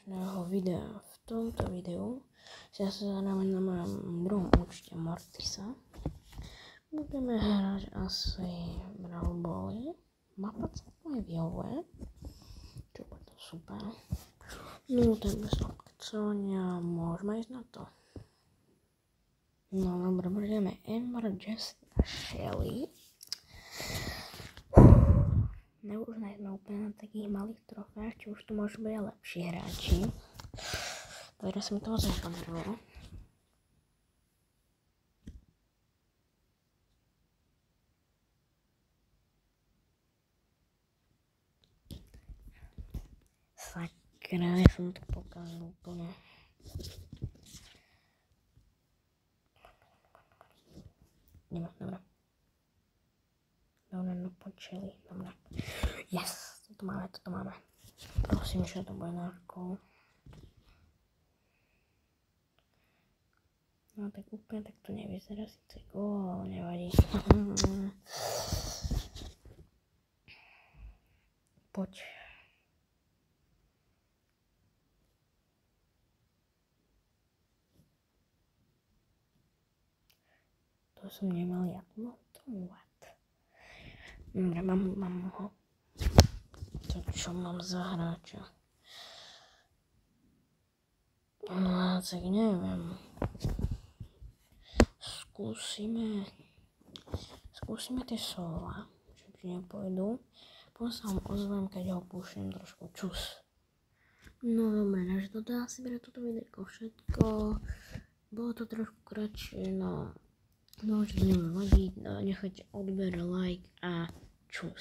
dnešného videa. V tomto videu sa zahráme na mojom druhom účte Mortisa. Budeme hrať asi Brawl Bally. Mapa sa mi vyhovuje. Čo bude to super. No tak bez obkecovania môžeme ísť na to. No dobre, budeme Amber, Jessica, Shelly. Už sme úplne na takých malých trofách, či už tu môžu byť aj lepší hráči. Teraz sa mi to ozaj podarilo. Sakra, ja som to pokazil úplne. Dobre. Dobre, no počeli, dobre. Yes, toto máme. Prosím, že to bude narkou. No tak úplne tak to nevyzerá síce gól, ale nevadí. Poď. To som nemal jak montovať. Dobre, mám ho. Tak čo mám za hráča? No tak neviem. Skúsime tie slova, čo ti nepôjdu. Potom sa vám ozvem, keď ho púšťam trošku čus. No dobre, takže toto asi bude toto videjko všetko. Bolo to trošku kratšie, no. No, čo to nebude vadiť, nechajte odber, like a čus.